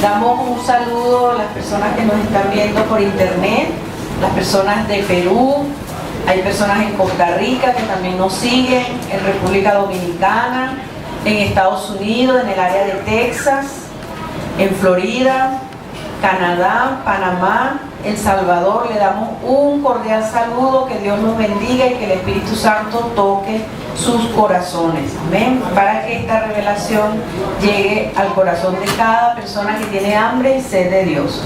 Damos un saludo a las personas que nos están viendo por internet, las personas de Perú, hay personas en Costa Rica que también nos siguen, en República Dominicana, en Estados Unidos, en el área de Texas, en Florida, Canadá, Panamá, El Salvador. Le damos un cordial saludo, que Dios los bendiga y que el Espíritu Santo toque sus corazones, amén, para que esta revelación llegue al corazón de cada persona que tiene hambre y sed de Dios.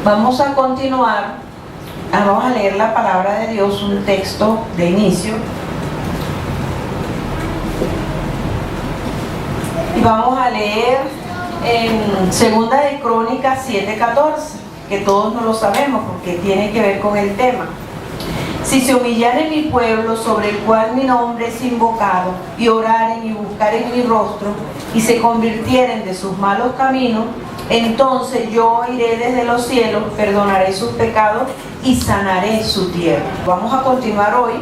Vamos a continuar, vamos a leer la palabra de Dios, un texto de inicio, y vamos a leer en Segunda de Crónicas 7:14, que todos no lo sabemos porque tiene que ver con el tema. Si se humillaren mi pueblo, sobre el cual mi nombre es invocado, y oraren y buscaren mi rostro, y se convirtieren de sus malos caminos, entonces yo iré desde los cielos, perdonaré sus pecados y sanaré su tierra. Vamos a continuar hoy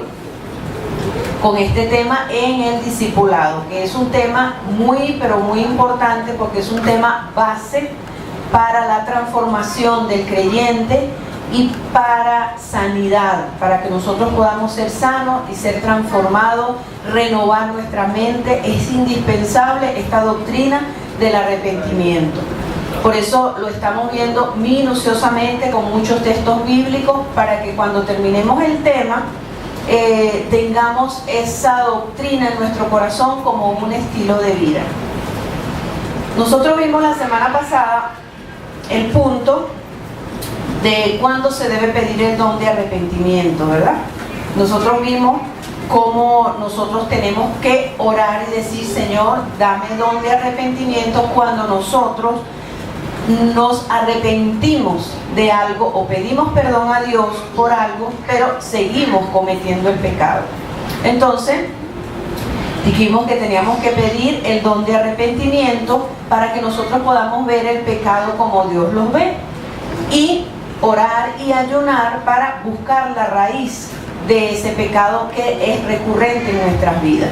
con este tema en el discipulado, que es un tema muy, pero muy importante, porque es un tema base para la transformación del creyente y para sanidad, para que nosotros podamos ser sanos y ser transformados, renovar nuestra mente. Es indispensable esta doctrina del arrepentimiento. Por eso lo estamos viendo minuciosamente con muchos textos bíblicos, para que cuando terminemos el tema tengamos esa doctrina en nuestro corazón como un estilo de vida. Nosotros vimos la semana pasada el punto de cuándo se debe pedir el don de arrepentimiento, ¿verdad? Nosotros vimos cómo nosotros tenemos que orar y decir: Señor, dame don de arrepentimiento, cuando nosotros nos arrepentimos de algo o pedimos perdón a Dios por algo, pero seguimos cometiendo el pecado. Entonces dijimos que teníamos que pedir el don de arrepentimiento para que nosotros podamos ver el pecado como Dios los ve, y orar y ayunar para buscar la raíz de ese pecado que es recurrente en nuestras vidas.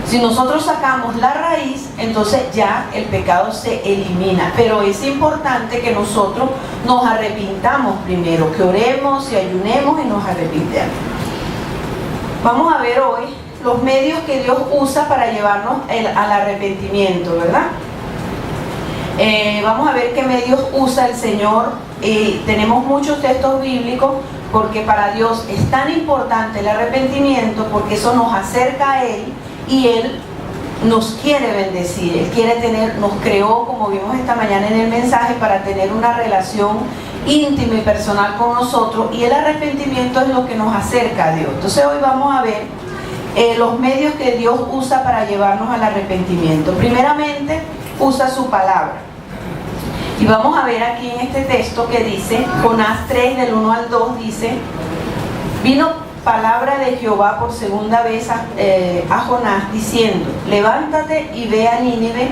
Si nosotros sacamos la raíz, entonces ya el pecado se elimina. Pero es importante que nosotros nos arrepintamos primero, que oremos y ayunemos y nos arrepintamos. Vamos a ver hoy los medios que Dios usa para llevarnos al arrepentimiento, ¿verdad? Vamos a ver qué medios usa el Señor. Tenemos muchos textos bíblicos, porque para Dios es tan importante el arrepentimiento, porque eso nos acerca a Él y Él nos quiere bendecir. Él quiere nos creó, como vimos esta mañana en el mensaje, para tener una relación íntima y personal con nosotros, y el arrepentimiento es lo que nos acerca a Dios. Entonces hoy vamos a ver los medios que Dios usa para llevarnos al arrepentimiento. Primeramente, usa su palabra. Y vamos a ver aquí en este texto que dice, Jonás 3, del 1 al 2, dice: vino palabra de Jehová por segunda vez a Jonás, diciendo: levántate y ve a Nínive,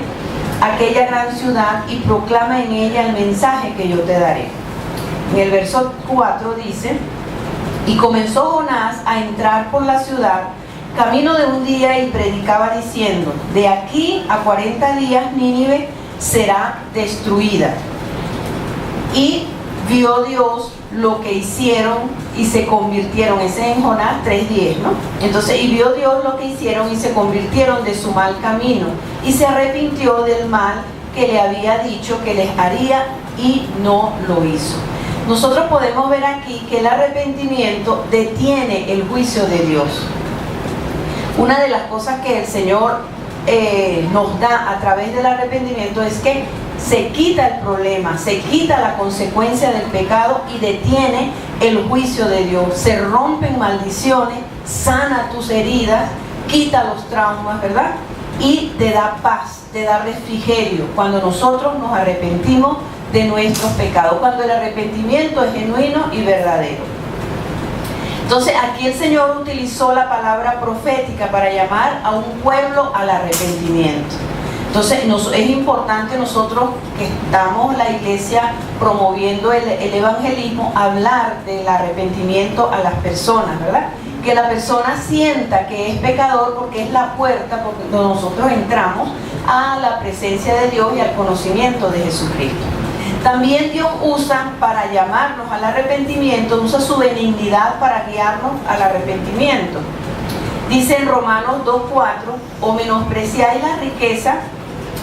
aquella gran ciudad, y proclama en ella el mensaje que yo te daré. En el verso 4 dice: y comenzó Jonás a entrar por la ciudad, camino de un día, y predicaba diciendo: de aquí a 40 días Nínive será destruida. Y vio Dios lo que hicieron y se convirtieron. Ese es en Jonás 3:10, ¿no? Entonces, y vio Dios lo que hicieron y se convirtieron de su mal camino, y se arrepintió del mal que le había dicho que les haría, y no lo hizo. Nosotros podemos ver aquí que el arrepentimiento detiene el juicio de Dios. Una de las cosas que el Señor nos da a través del arrepentimiento es que se quita el problema, se quita la consecuencia del pecado y detiene el juicio de Dios. Se rompen maldiciones, sana tus heridas, quita los traumas, ¿verdad? Y te da paz, te da refrigerio cuando nosotros nos arrepentimos de nuestros pecados, cuando el arrepentimiento es genuino y verdadero. Entonces aquí el Señor utilizó la palabra profética para llamar a un pueblo al arrepentimiento. Entonces es importante nosotros, que estamos la iglesia promoviendo el evangelismo, hablar del arrepentimiento a las personas, ¿verdad? Que la persona sienta que es pecador, porque es la puerta por donde nosotros entramos a la presencia de Dios y al conocimiento de Jesucristo. También Dios usa para llamarnos al arrepentimiento, usa su benignidad para guiarnos al arrepentimiento. Dice en Romanos 2:4, o menospreciáis la riqueza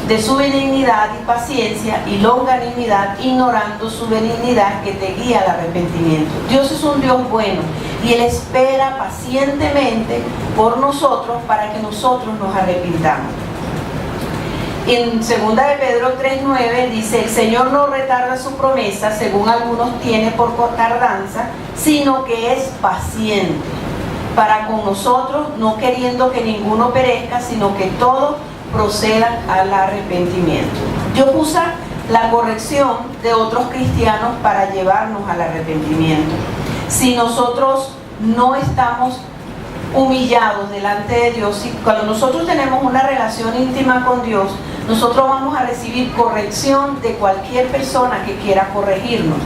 de su benignidad y paciencia y longanimidad, ignorando su benignidad que te guía al arrepentimiento. Dios es un Dios bueno y Él espera pacientemente por nosotros para que nosotros nos arrepintamos. En 2 de Pedro 3:9 dice: el Señor no retarda su promesa, según algunos tiene por tardanza, sino que es paciente para con nosotros, no queriendo que ninguno perezca, sino que todos procedan al arrepentimiento. Dios usa la corrección de otros cristianos para llevarnos al arrepentimiento. Si nosotros no estamos humillados delante de Dios, y cuando nosotros tenemos una relación íntima con Dios, nosotros vamos a recibir corrección de cualquier persona que quiera corregirnos.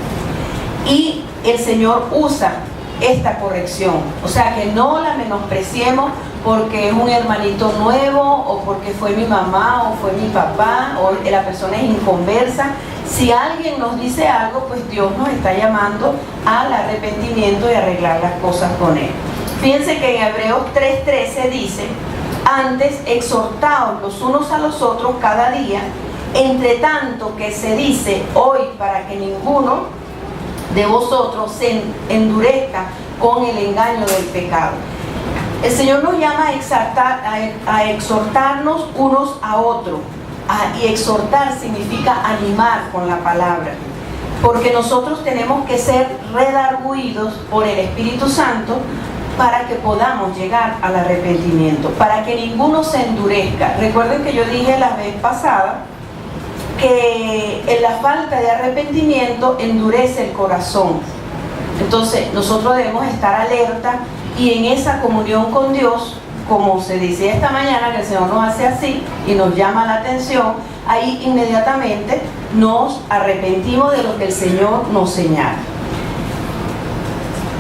Y el Señor usa esta corrección, o sea, que no la menospreciemos porque es un hermanito nuevo, o porque fue mi mamá, o fue mi papá, o la persona es inconversa. Si alguien nos dice algo, pues Dios nos está llamando al arrepentimiento y arreglar las cosas con Él. Fíjense que en Hebreos 3:13 dice: antes exhortaos los unos a los otros cada día, entre tanto que se dice hoy, para que ninguno de vosotros se endurezca con el engaño del pecado. El Señor nos llama a exhortarnos unos a otros. Y exhortar significa animar con la palabra. Porque nosotros tenemos que ser redarguidos por el Espíritu Santo para que podamos llegar al arrepentimiento, para que ninguno se endurezca. Recuerden que yo dije la vez pasada que en la falta de arrepentimiento endurece el corazón. Entonces nosotros debemos estar alerta y en esa comunión con Dios, como se decía esta mañana, que el Señor nos hace así y nos llama la atención, ahí inmediatamente nos arrepentimos de lo que el Señor nos señala.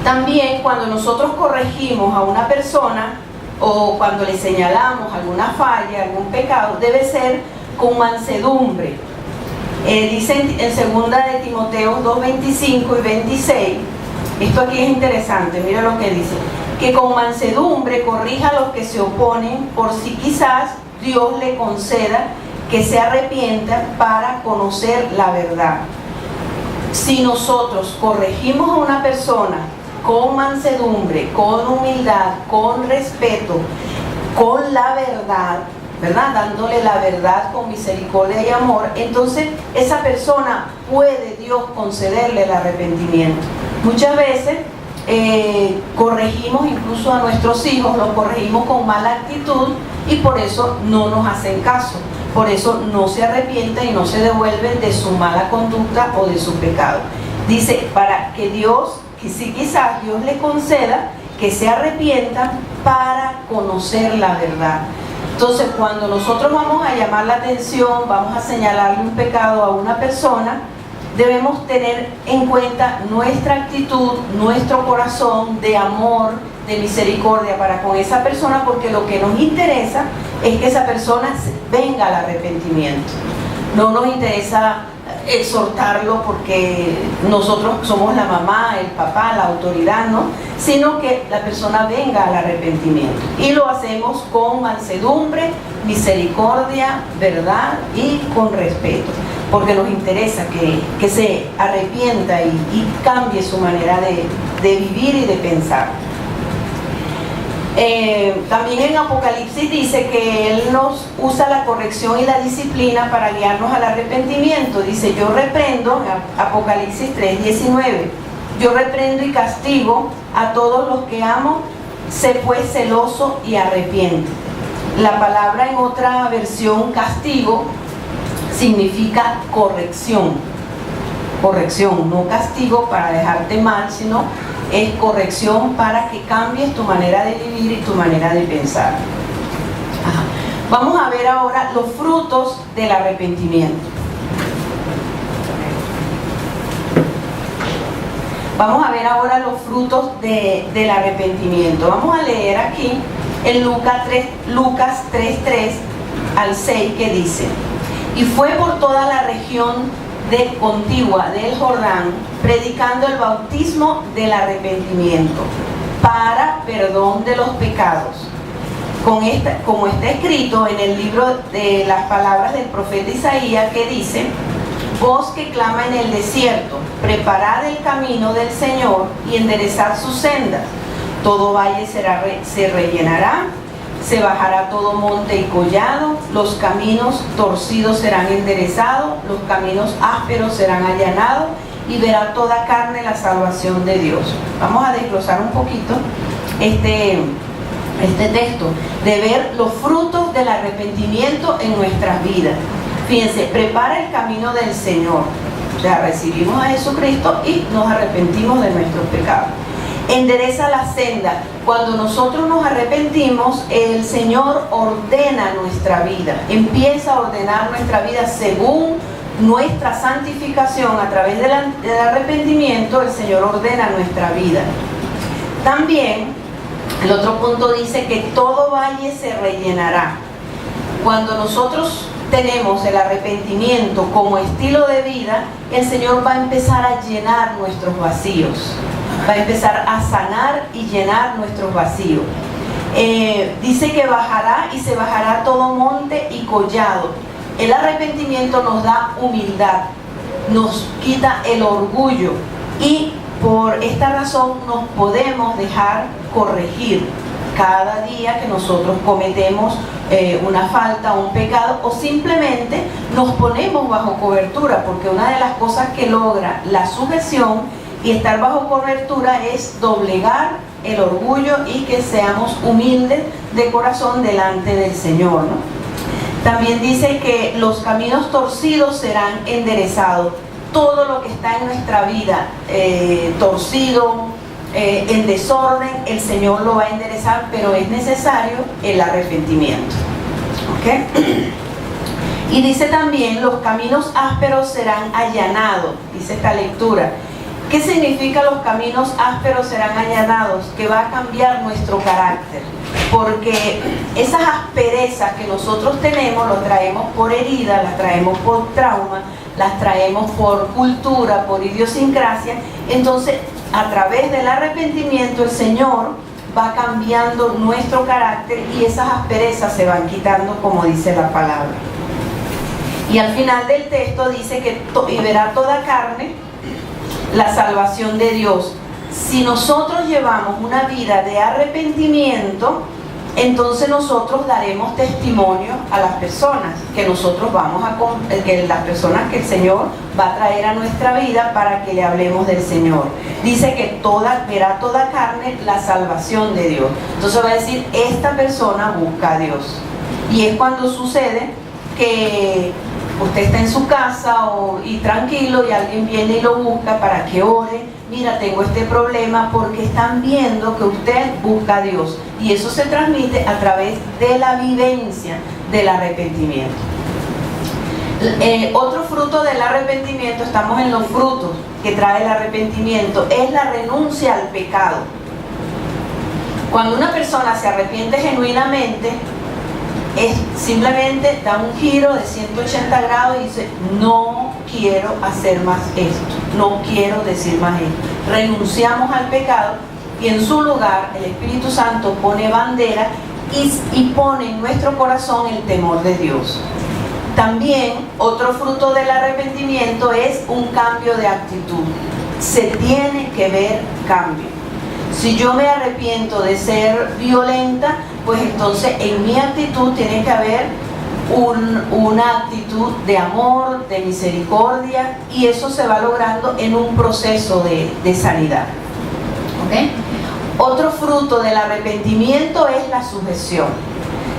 También cuando nosotros corregimos a una persona o cuando le señalamos alguna falla, algún pecado, debe ser con mansedumbre. Dice en 2 de Timoteo 2:25 y 26, esto aquí es interesante, mira lo que dice: que con mansedumbre corrija a los que se oponen, por si quizás Dios le conceda que se arrepienta para conocer la verdad. Si nosotros corregimos a una persona con mansedumbre, con humildad, con respeto, con la verdad, ¿verdad? Dándole la verdad con misericordia y amor, entonces esa persona puede Dios concederle el arrepentimiento. Muchas veces corregimos incluso a nuestros hijos, los corregimos con mala actitud y por eso no nos hacen caso, por eso no se arrepienten y no se devuelven de su mala conducta o de su pecado. Dice, para que Dios, que si quizás Dios le conceda que se arrepientan para conocer la verdad. Entonces, cuando nosotros vamos a llamar la atención, vamos a señalarle un pecado a una persona, debemos tener en cuenta nuestra actitud, nuestro corazón de amor, de misericordia para con esa persona, porque lo que nos interesa es que esa persona venga al arrepentimiento. No nos interesa exhortarlo porque nosotros somos la mamá, el papá, la autoridad, ¿no? Sino que la persona venga al arrepentimiento. Y lo hacemos con mansedumbre, misericordia, verdad y con respeto, porque nos interesa que se arrepienta y cambie su manera de vivir y de pensar. También en Apocalipsis dice que Él nos usa la corrección y la disciplina para guiarnos al arrepentimiento. Dice: yo reprendo, Apocalipsis 3:19, yo reprendo y castigo a todos los que amo, sé pues celoso y arrepiente. La palabra en otra versión, castigo, significa corrección. Corrección, no castigo para dejarte mal, sino es corrección para que cambies tu manera de vivir y tu manera de pensar. Vamos a ver ahora los frutos del arrepentimiento. Vamos a ver ahora los frutos del arrepentimiento. Vamos a leer aquí en Lucas 3:3 al 6, que dice: y fue por toda la región contigua del Jordán, predicando el bautismo del arrepentimiento para perdón de los pecados, como está escrito en el libro de las palabras del profeta Isaías, que dice: voz que clama en el desierto, preparad el camino del Señor y enderezad sus sendas. Todo valle se rellenará, se bajará todo monte y collado, los caminos torcidos serán enderezados, los caminos ásperos serán allanados, y verá toda carne la salvación de Dios. Vamos a desglosar un poquito este texto, de ver los frutos del arrepentimiento en nuestras vidas. Fíjense, prepara el camino del Señor. O sea, recibimos a Jesucristo y nos arrepentimos de nuestros pecados. Endereza la senda. Cuando nosotros nos arrepentimos, el Señor ordena nuestra vida, empieza a ordenar nuestra vida según nuestra santificación. A través del arrepentimiento, el Señor ordena nuestra vida. También el otro punto dice que todo valle se rellenará. Cuando nosotros tenemos el arrepentimiento como estilo de vida, el Señor va a empezar a llenar nuestros vacíos, va a empezar a sanar y llenar nuestros vacíos. Dice que bajará y se bajará todo monte y collado. El arrepentimiento nos da humildad, nos quita el orgullo, y por esta razón nos podemos dejar corregir cada día que nosotros cometemos una falta, un pecado, o simplemente nos ponemos bajo cobertura, porque una de las cosas que logra la sujeción y estar bajo cobertura es doblegar el orgullo y que seamos humildes de corazón delante del Señor, ¿no? También dice que los caminos torcidos serán enderezados. Todo lo que está en nuestra vida torcido, en desorden, el Señor lo va a enderezar, pero es necesario el arrepentimiento. ¿Ok? Y dice también: los caminos ásperos serán allanados, dice esta lectura. ¿Qué significa los caminos ásperos serán allanados? Que va a cambiar nuestro carácter, porque esas asperezas que nosotros tenemos, las traemos por herida, las traemos por trauma, las traemos por cultura, por idiosincrasia. Entonces, a través del arrepentimiento, el Señor va cambiando nuestro carácter y esas asperezas se van quitando, como dice la palabra. Y al final del texto dice que y verá toda carne la salvación de Dios. Si nosotros llevamos una vida de arrepentimiento, entonces nosotros daremos testimonio a las personas que nosotros vamos a que las personas que el Señor va a traer a nuestra vida para que le hablemos del Señor. Dice que verá toda carne la salvación de Dios. Entonces va a decir: esta persona busca a Dios. Y es cuando sucede que usted está en su casa y tranquilo, y alguien viene y lo busca para que ore. Mira, tengo este problema, porque están viendo que usted busca a Dios, y eso se transmite a través de la vivencia del arrepentimiento. Otro fruto del arrepentimiento, estamos en los frutos que trae el arrepentimiento, es la renuncia al pecado. Cuando una persona se arrepiente genuinamente, simplemente da un giro de 180 grados y dice: no quiero hacer más esto, no quiero decir más esto. Renunciamos al pecado, y en su lugar el Espíritu Santo pone bandera y pone en nuestro corazón el temor de Dios. También otro fruto del arrepentimiento es un cambio de actitud. Se tiene que ver cambio. Si yo me arrepiento de ser violenta, pues entonces en mi actitud tiene que haber una actitud de amor, de misericordia, y eso se va logrando en un proceso de sanidad. ¿Okay? Otro fruto del arrepentimiento es la sujeción.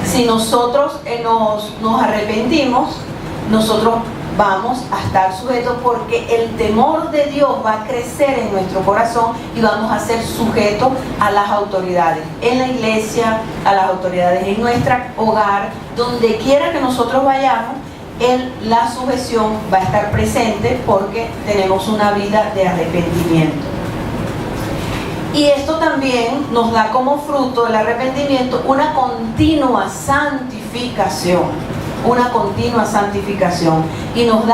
Si nosotros nos arrepentimos, nosotros vamos a estar sujetos, porque el temor de Dios va a crecer en nuestro corazón y vamos a ser sujetos a las autoridades en la iglesia, a las autoridades en nuestro hogar, donde quiera que nosotros vayamos. La sujeción va a estar presente porque tenemos una vida de arrepentimiento. Y esto también nos da como fruto del arrepentimiento una continua santificación. una continua santificación, y nos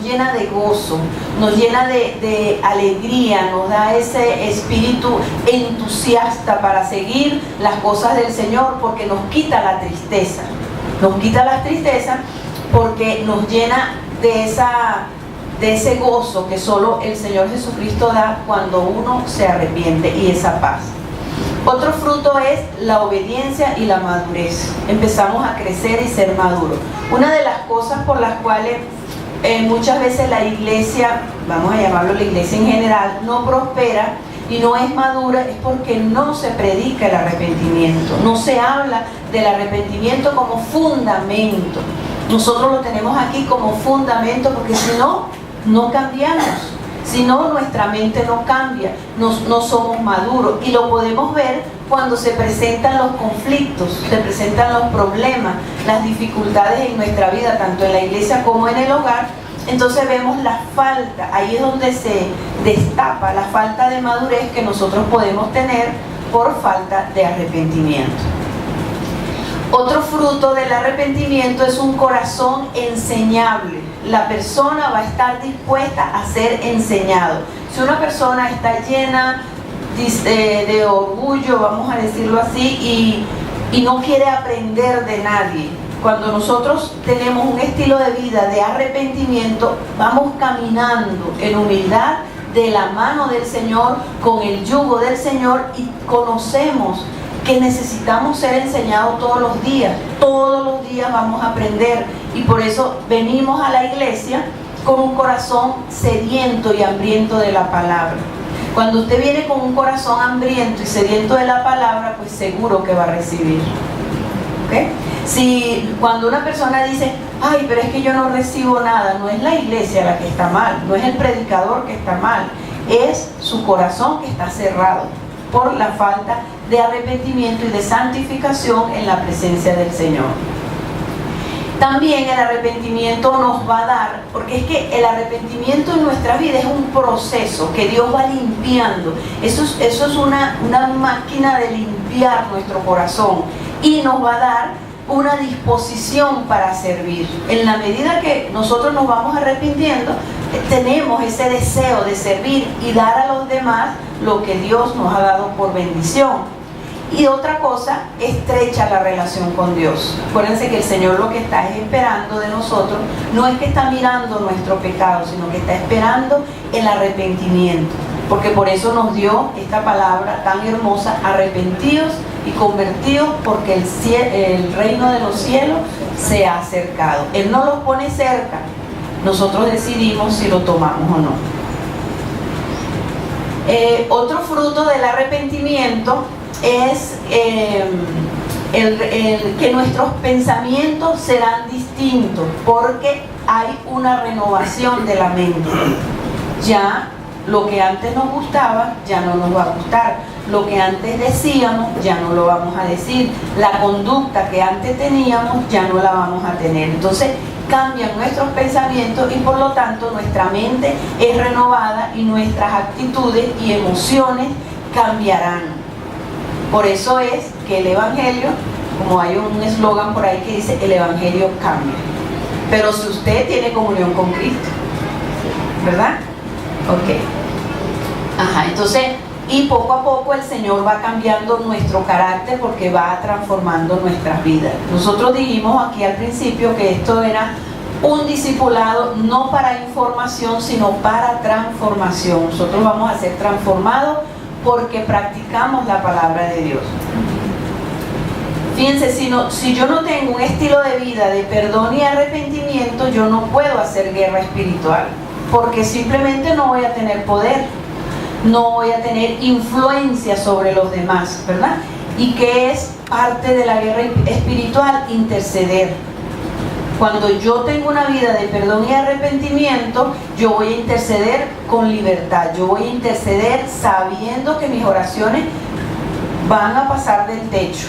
llena de gozo, nos llena de alegría, nos da ese espíritu entusiasta para seguir las cosas del Señor, porque nos quita la tristeza, porque nos llena de ese gozo que solo el Señor Jesucristo da cuando uno se arrepiente, y esa paz. Otro fruto es la obediencia y la madurez. Empezamos a crecer y ser maduros. Una de las cosas por las cuales muchas veces la iglesia, vamos a llamarlo la iglesia en general, no prospera y no es madura, es porque no se predica el arrepentimiento, no se habla del arrepentimiento como fundamento. Nosotros lo tenemos aquí como fundamento, porque si no, no cambiamos. Si no, nuestra mente no cambia, no somos maduros, y lo podemos ver cuando se presentan los conflictos, se presentan los problemas, las dificultades en nuestra vida, tanto en la iglesia como en el hogar. Entonces vemos la falta, ahí es donde se destapa la falta de madurez que nosotros podemos tener por falta de arrepentimiento. Otro fruto del arrepentimiento es un corazón enseñable. La persona va a estar dispuesta a ser enseñado. Si una persona está llena de orgullo, vamos a decirlo así, y no quiere aprender de nadie, cuando nosotros tenemos un estilo de vida de arrepentimiento, vamos caminando en humildad de la mano del Señor, con el yugo del Señor, y conocemos que necesitamos ser enseñados todos los días vamos a aprender, y por eso venimos a la iglesia con un corazón sediento y hambriento de la palabra. Cuando usted viene con un corazón hambriento y sediento de la palabra, pues seguro que va a recibir. ¿Okay? Si cuando una persona dice, ay, pero es que yo no recibo nada, no es la iglesia la que está mal, no es el predicador que está mal, es su corazón que está cerrado por la falta de arrepentimiento y de santificación en la presencia del Señor. También el arrepentimiento nos va a dar, porque es que el arrepentimiento en nuestra vida es un proceso que Dios va limpiando. Eso es una máquina de limpiar nuestro corazón, y nos va a dar una disposición para servir. En la medida que nosotros nos vamos arrepintiendo, tenemos ese deseo de servir y dar a los demás lo que Dios nos ha dado por bendición. Y otra cosa, estrecha la relación con Dios. Acuérdense que el Señor lo que está esperando de nosotros no es que está mirando nuestro pecado, sino que está esperando el arrepentimiento. Porque por eso nos dio esta palabra tan hermosa: arrepentidos y convertidos, porque el reino de los cielos se ha acercado. Él no los pone cerca, nosotros decidimos si lo tomamos o no. Otro fruto del arrepentimiento es que nuestros pensamientos serán distintos, porque hay una renovación de la mente. Ya lo que antes nos gustaba ya no nos va a gustar, lo que antes decíamos ya no lo vamos a decir, la conducta que antes teníamos ya no la vamos a tener. Entonces cambian nuestros pensamientos, y por lo tanto nuestra mente es renovada y nuestras actitudes y emociones cambiarán. Por eso es que el Evangelio, como hay un eslogan por ahí que dice, el Evangelio cambia. Pero si usted tiene comunión con Cristo, ¿verdad? Ok. Ajá, entonces, y poco a poco el Señor va cambiando nuestro carácter, porque va transformando nuestras vidas. Nosotros dijimos aquí al principio que esto era un discipulado no para información, sino para transformación. Nosotros vamos a ser transformados porque practicamos la palabra de Dios. Fíjense, si yo no tengo un estilo de vida de perdón y arrepentimiento, yo no puedo hacer guerra espiritual, porque simplemente no voy a tener poder, no voy a tener influencia sobre los demás, ¿verdad? ¿Y qué es parte de la guerra espiritual? Interceder. Cuando yo tengo una vida de perdón y arrepentimiento, yo voy a interceder con libertad, yo voy a interceder sabiendo que mis oraciones van a pasar del techo.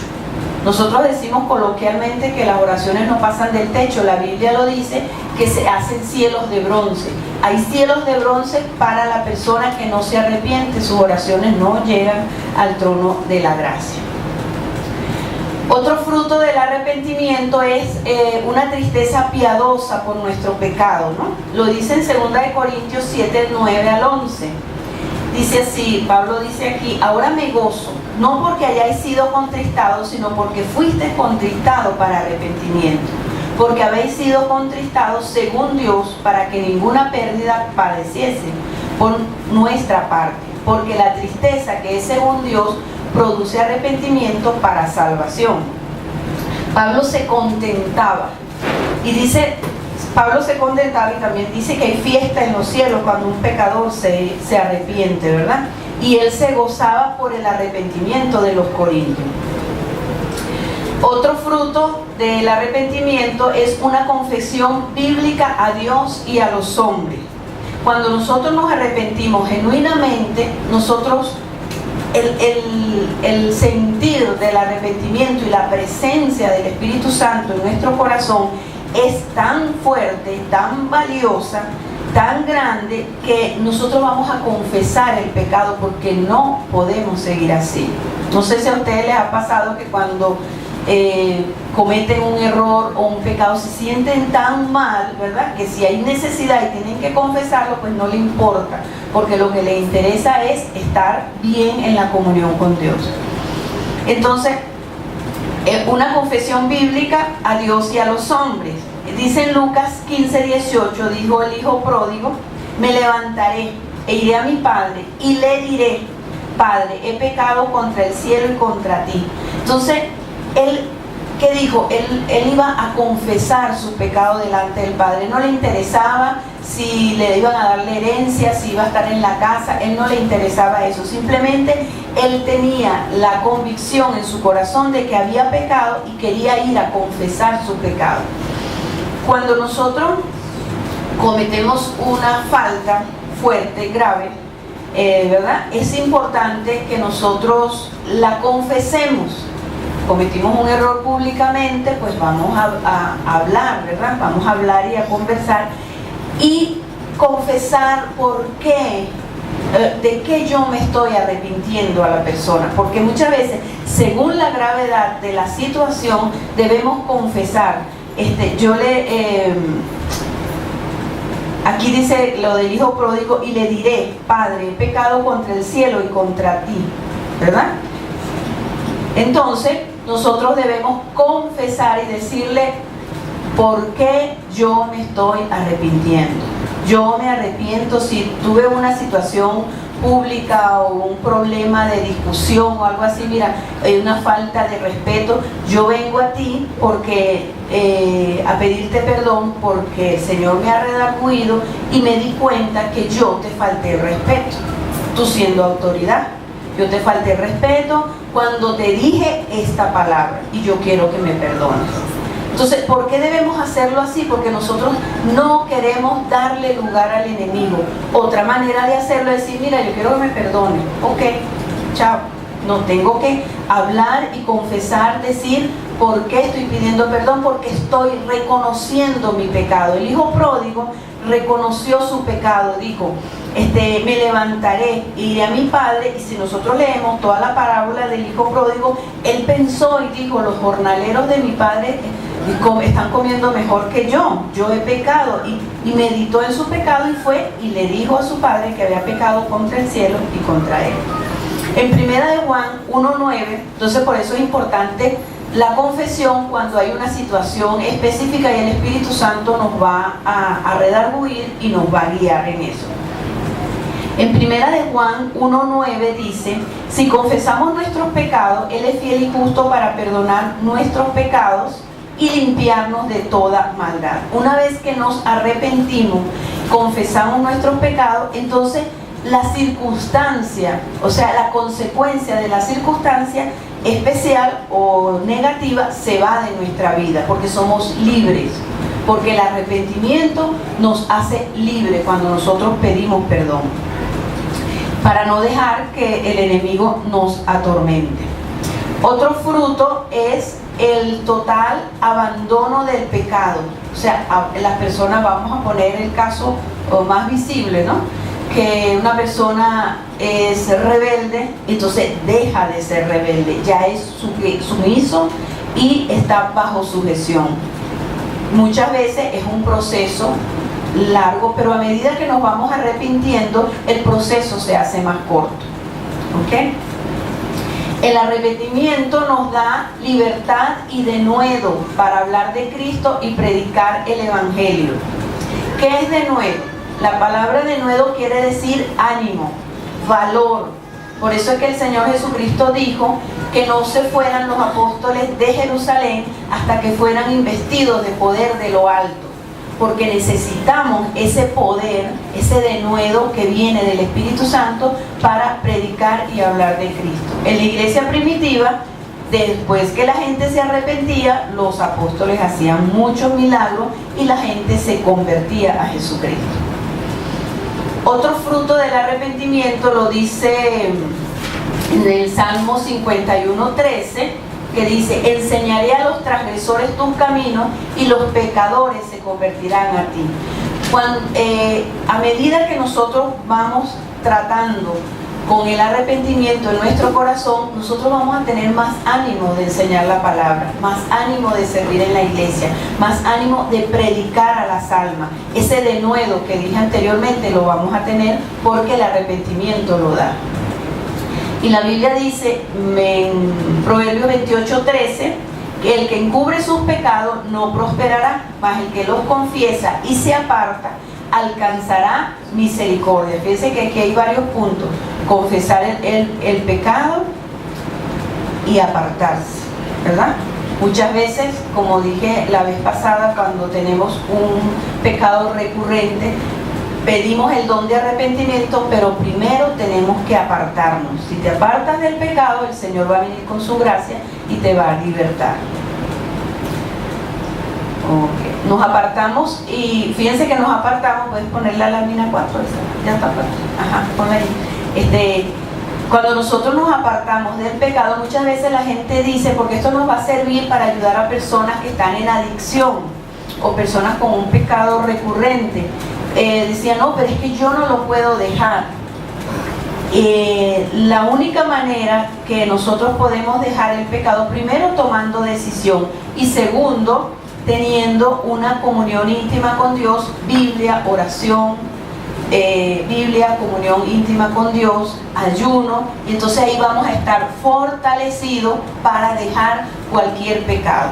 Nosotros decimos coloquialmente que las oraciones no pasan del techo. La Biblia lo dice, que se hacen cielos de bronce. Hay cielos de bronce para la persona que no se arrepiente, sus oraciones no llegan al trono de la gracia. Otro fruto del arrepentimiento es una tristeza piadosa por nuestro pecado, ¿no? Lo dice en 2 Corintios 7, 9 al 11. Dice así, Pablo dice aquí: ahora me gozo, no porque hayáis sido contristados, sino porque fuisteis contristados para arrepentimiento. Porque habéis sido contristados según Dios, para que ninguna pérdida padeciese por nuestra parte. Porque la tristeza que es según Dios produce arrepentimiento para salvación. Pablo se contentaba, y dice, Pablo se contentaba y también dice que hay fiesta en los cielos cuando un pecador se arrepiente, ¿verdad? Y él se gozaba por el arrepentimiento de los corintios. Otro fruto del arrepentimiento es una confesión bíblica a Dios y a los hombres. Cuando nosotros nos arrepentimos genuinamente, nosotros el sentido del arrepentimiento y la presencia del Espíritu Santo en nuestro corazón es tan fuerte, tan valiosa, tan grande, que nosotros vamos a confesar el pecado, porque no podemos seguir así. No sé si a ustedes les ha pasado que cuando cometen un error o un pecado se sienten tan mal, ¿verdad? Que si hay necesidad y tienen que confesarlo, pues no le importa, porque lo que le interesa es estar bien en la comunión con Dios. Entonces, una confesión bíblica a Dios y a los hombres. Dice en Lucas 15, 18, dijo el hijo pródigo: me levantaré e iré a mi padre y le diré: Padre, he pecado contra el cielo y contra ti. Entonces, él, ¿qué dijo? Él iba a confesar su pecado delante del Padre. No le interesaba si le iban a dar la herencia, si iba a estar en la casa. Él no le interesaba eso. Simplemente él tenía la convicción en su corazón de que había pecado y quería ir a confesar su pecado. Cuando nosotros cometemos una falta fuerte, grave, ¿verdad? Es importante que nosotros la confesemos. Cometimos un error públicamente, pues vamos a hablar, ¿verdad? Vamos a hablar y a conversar y confesar por qué, de qué yo me estoy arrepintiendo a la persona, porque muchas veces, según la gravedad de la situación, debemos confesar. Aquí dice lo del hijo pródigo: y le diré: Padre, he pecado contra el cielo y contra ti, ¿verdad? Entonces, nosotros debemos confesar y decirle por qué yo me estoy arrepintiendo. Yo me arrepiento si tuve una situación pública o un problema de discusión o algo así, mira, una falta de respeto. Yo vengo a ti porque a pedirte perdón, porque el Señor me ha redarguido y me di cuenta que yo te falté el respeto, tú siendo autoridad. Yo te falté respeto cuando te dije esta palabra y yo quiero que me perdones. Entonces, ¿por qué debemos hacerlo así? Porque nosotros no queremos darle lugar al enemigo. Otra manera de hacerlo es decir: mira, yo quiero que me perdone. Ok, chao. No, tengo que hablar y confesar, decir por qué estoy pidiendo perdón, porque estoy reconociendo mi pecado. El hijo pródigo reconoció su pecado, dijo: me levantaré, iré a mi padre. Y si nosotros leemos toda la parábola del hijo pródigo, él pensó y dijo: los jornaleros de mi padre están comiendo mejor que yo he pecado, y meditó en su pecado y fue y le dijo a su padre que había pecado contra el cielo y contra él. En primera de Juan 1:9, entonces por eso es importante la confesión cuando hay una situación específica y el Espíritu Santo nos va a redarguir y nos va a guiar en eso. En primera de Juan 1:9 dice: si confesamos nuestros pecados, Él es fiel y justo para perdonar nuestros pecados y limpiarnos de toda maldad. Una vez que nos arrepentimos, confesamos nuestros pecados, entonces la circunstancia, o sea, la consecuencia de la circunstancia especial o negativa se va de nuestra vida, porque somos libres, porque el arrepentimiento nos hace libres cuando nosotros pedimos perdón, para no dejar que el enemigo nos atormente. Otro fruto es el total abandono del pecado. O sea, las personas, vamos a poner el caso más visible, ¿no? Que una persona es rebelde, entonces deja de ser rebelde, ya es sumiso y está bajo sujeción. Muchas veces es un proceso largo, pero a medida que nos vamos arrepintiendo, el proceso se hace más corto. ¿Ok? El arrepentimiento nos da libertad y denuedo para hablar de Cristo y predicar el Evangelio. ¿Qué es denuedo? La palabra denuedo quiere decir ánimo, valor. Por eso es que el Señor Jesucristo dijo que no se fueran los apóstoles de Jerusalén hasta que fueran investidos de poder de lo alto, porque necesitamos ese poder, ese denuedo que viene del Espíritu Santo para predicar y hablar de Cristo. En la iglesia primitiva, después que la gente se arrepentía, los apóstoles hacían muchos milagros y la gente se convertía a Jesucristo. Otro fruto del arrepentimiento lo dice en el Salmo 51:13, que dice: enseñaré a los transgresores tus caminos y los pecadores se convertirán a ti. A medida que nosotros vamos tratando con el arrepentimiento en nuestro corazón, nosotros vamos a tener más ánimo de enseñar la palabra, más ánimo de servir en la iglesia, más ánimo de predicar a las almas. Ese denuedo que dije anteriormente lo vamos a tener porque el arrepentimiento lo da. Y la Biblia dice en Proverbios 28:13 que el que encubre sus pecados no prosperará, mas el que los confiesa y se aparta alcanzará misericordia. Fíjense que aquí hay varios puntos: confesar el pecado y apartarse, ¿verdad? Muchas veces, como dije la vez pasada, cuando tenemos un pecado recurrente, pedimos el don de arrepentimiento, pero primero tenemos que apartarnos. Si te apartas del pecado, el Señor va a venir con su gracia y te va a libertar. Okay. Nos apartamos y fíjense que nos apartamos. Puedes poner la lámina 4, ya está. Ajá, ponla ahí. Cuando nosotros nos apartamos del pecado, muchas veces la gente dice, porque esto nos va a servir para ayudar a personas que están en adicción o personas con un pecado recurrente. Decían, no, pero es que yo no lo puedo dejar. La única manera que nosotros podemos dejar el pecado, primero tomando decisión y segundo, teniendo una comunión íntima con Dios, Biblia, oración, comunión íntima con Dios, ayuno, y entonces ahí vamos a estar fortalecidos para dejar cualquier pecado.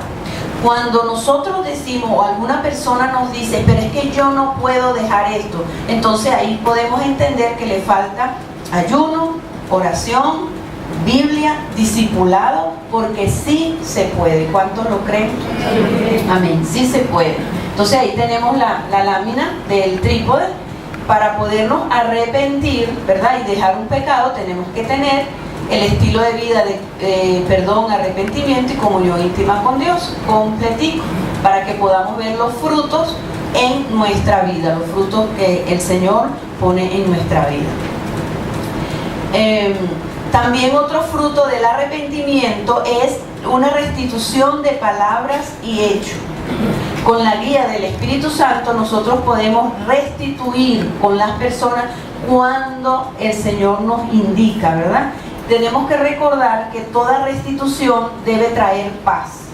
Cuando nosotros decimos o alguna persona nos dice, pero es que yo no puedo dejar esto, entonces ahí podemos entender que le falta ayuno, oración, Biblia, discipulado, porque sí se puede. ¿Cuántos lo creen? Amén, sí se puede. Entonces ahí tenemos la lámina del trípode. Para podernos arrepentir, ¿verdad?, y dejar un pecado, tenemos que tener el estilo de vida de perdón, arrepentimiento y comunión íntima con Dios, completico, para que podamos ver los frutos en nuestra vida, los frutos que el Señor pone en nuestra vida. También otro fruto del arrepentimiento es una restitución de palabras y hechos. Con la guía del Espíritu Santo nosotros podemos restituir con las personas cuando el Señor nos indica, ¿verdad? Tenemos que recordar que toda restitución debe traer paz.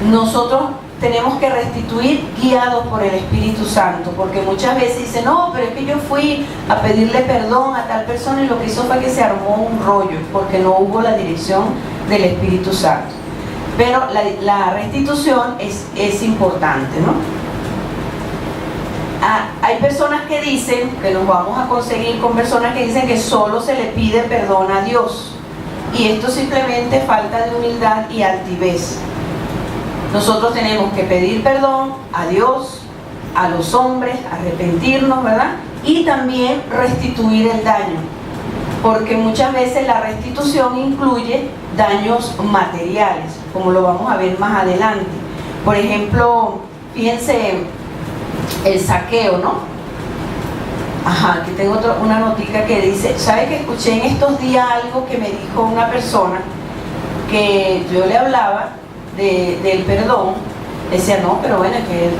Nosotros tenemos que restituir guiados por el Espíritu Santo, porque muchas veces dicen, no, pero es que yo fui a pedirle perdón a tal persona y lo que hizo fue que se armó un rollo, porque no hubo la dirección del Espíritu Santo. Pero la restitución es importante, ¿no? Hay personas que dicen, que nos vamos a conseguir con personas que dicen que solo se le pide perdón a Dios, y esto simplemente falta de humildad y altivez. Nosotros tenemos que pedir perdón a Dios, a los hombres, arrepentirnos, ¿verdad? Y también restituir el daño, porque muchas veces la restitución incluye daños materiales, como lo vamos a ver más adelante. Por ejemplo, fíjense el saqueo, ¿no? Ajá, aquí tengo una notica que dice, ¿sabe que escuché en estos días algo que me dijo una persona que yo le hablaba del perdón? Decía, no, pero bueno, que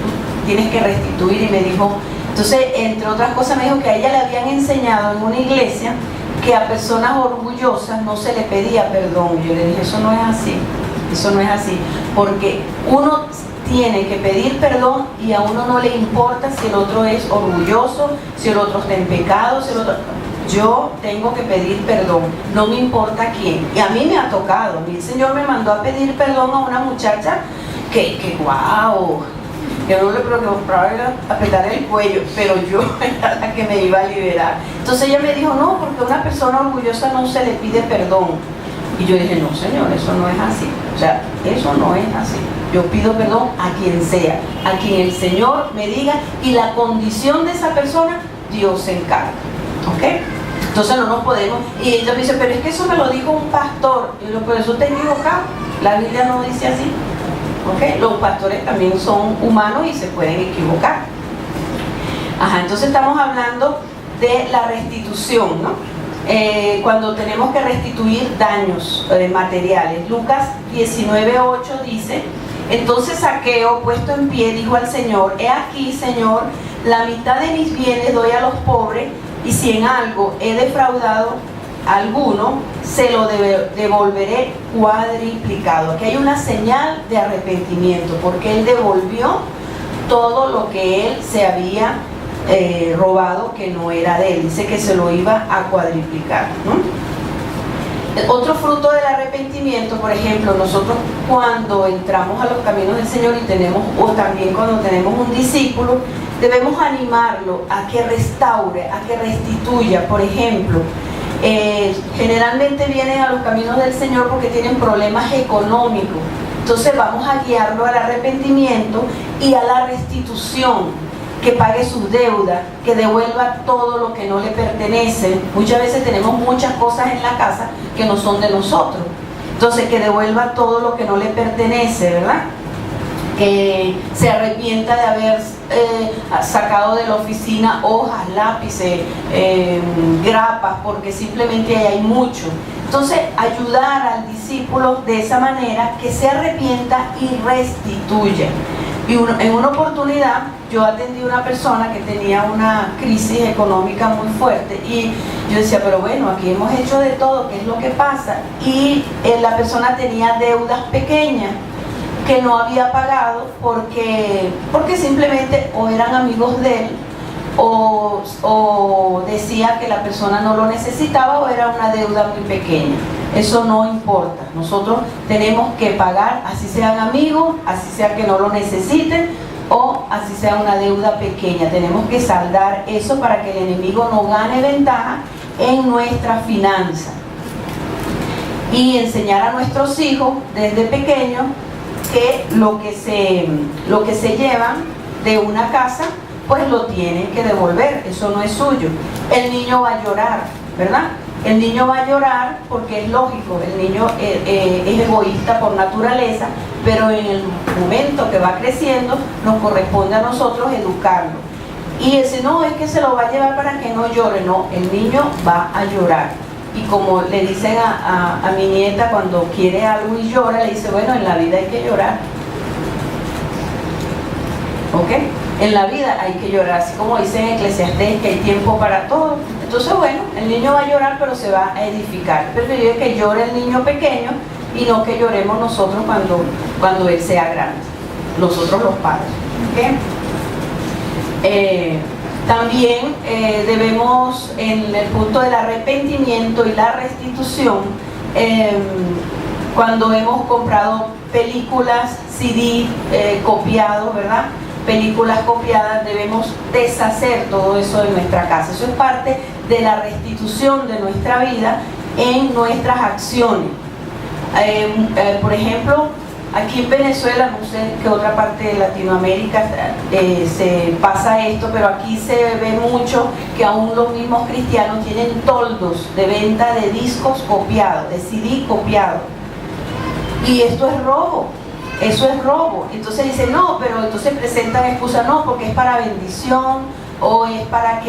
tienes que restituir, y me dijo, entonces, entre otras cosas me dijo que a ella le habían enseñado en una iglesia que a personas orgullosas no se le pedía perdón. Yo le dije, eso no es así, eso no es así, porque uno tiene que pedir perdón y a uno no le importa si el otro es orgulloso, si el otro está en pecado, si el otro... Yo tengo que pedir perdón, no me importa quién. Y a mí me ha tocado, a mí el Señor me mandó a pedir perdón a una muchacha que wow, que no le preocupaba apretar el cuello, pero yo era la que me iba a liberar. Entonces ella me dijo, no, porque a una persona orgullosa no se le pide perdón. Y yo dije, no señor, eso no es así. O sea, eso no es así. Yo pido perdón a quien sea, a quien el Señor me diga, y la condición de esa persona, Dios se encarga. ¿Ok? Entonces no nos podemos... Y ella me dice, pero es que eso me lo dijo un pastor. Y yo, pero eso está equivocado. La Biblia no dice así. ¿Ok? Los pastores también son humanos y se pueden equivocar. Ajá, entonces estamos hablando de la restitución, ¿no? Cuando tenemos que restituir daños materiales. Lucas 19:8 dice, entonces Zaqueo, puesto en pie, dijo al Señor, he aquí, Señor, la mitad de mis bienes doy a los pobres, y si en algo he defraudado a alguno, se lo devolveré cuadriplicado. Aquí hay una señal de arrepentimiento, porque él devolvió todo lo que él se había robado, que no era de él. Dice que se lo iba a cuadriplicar, ¿no? Otro fruto del arrepentimiento, por ejemplo, nosotros cuando entramos a los caminos del Señor y tenemos, o también cuando tenemos un discípulo, debemos animarlo a que restaure, a que restituya. Por ejemplo, generalmente vienen a los caminos del Señor porque tienen problemas económicos. Entonces vamos a guiarlo al arrepentimiento y a la restitución, que pague sus deudas, que devuelva todo lo que no le pertenece. Muchas veces tenemos muchas cosas en la casa que no son de nosotros. Entonces que devuelva todo lo que no le pertenece, ¿verdad? Que se arrepienta de haber sacado de la oficina hojas, lápices, grapas, porque simplemente ahí hay mucho. Entonces ayudar al discípulo de esa manera, que se arrepienta y restituya. Y en una oportunidad yo atendí a una persona que tenía una crisis económica muy fuerte y yo decía, pero bueno, aquí hemos hecho de todo, ¿qué es lo que pasa? Y la persona tenía deudas pequeñas que no había pagado porque simplemente o eran amigos de él o decía que la persona no lo necesitaba, o era una deuda muy pequeña. Eso no importa, nosotros tenemos que pagar, así sean amigos, así sea que no lo necesiten, o así sea una deuda pequeña. Tenemos que saldar eso para que el enemigo no gane ventaja en nuestra finanza. Y enseñar a nuestros hijos desde pequeños que lo que se llevan de una casa, pues lo tienen que devolver, eso no es suyo. El niño va a llorar, ¿verdad? El niño va a llorar porque es lógico, el niño es egoísta por naturaleza, pero en el momento que va creciendo nos corresponde a nosotros educarlo. Y ese no es que se lo va a llevar para que no llore, no, el niño va a llorar. Y como le dicen a mi nieta cuando quiere algo y llora, le dice, bueno, en la vida hay que llorar. ¿Ok? En la vida hay que llorar, así como dice en Eclesiastés que hay tiempo para todo. Entonces, bueno, el niño va a llorar, pero se va a edificar. Preferible que llore el niño pequeño y no que lloremos nosotros cuando él sea grande, nosotros los padres. ¿Okay? También debemos, en el punto del arrepentimiento y la restitución, cuando hemos comprado películas, CD copiados, ¿verdad? Películas copiadas, debemos deshacer todo eso de nuestra casa. Eso es parte de la restitución de nuestra vida en nuestras acciones. Por ejemplo, aquí en Venezuela, no sé qué otra parte de Latinoamérica se pasa esto, pero aquí se ve mucho que aún los mismos cristianos tienen toldos de venta de discos copiados, de CD copiados. Y esto es robo. Eso es robo. Entonces dicen, no, pero entonces presentan excusa, no, porque es para bendición o es para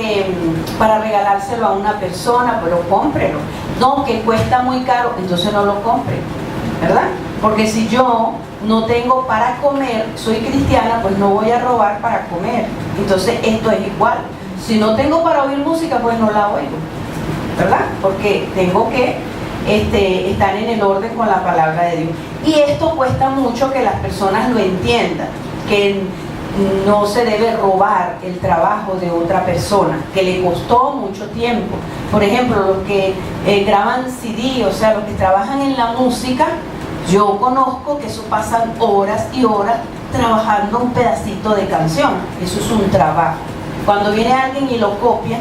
regalárselo a una persona, pero cómprelo. No, que cuesta muy caro, entonces no lo compre, ¿verdad? Porque si yo no tengo para comer, soy cristiana, pues no voy a robar para comer. Entonces esto es igual. Si no tengo para oír música, pues no la oigo. ¿verdad? Porque tengo que estar en el orden con la palabra de Dios. Y esto cuesta mucho que las personas lo entiendan, que no se debe robar el trabajo de otra persona, que le costó mucho tiempo. Por ejemplo, los que graban CD, o sea, los que trabajan en la música, yo conozco que eso pasan horas y horas trabajando un pedacito de canción. Eso es un trabajo. Cuando viene alguien y lo copia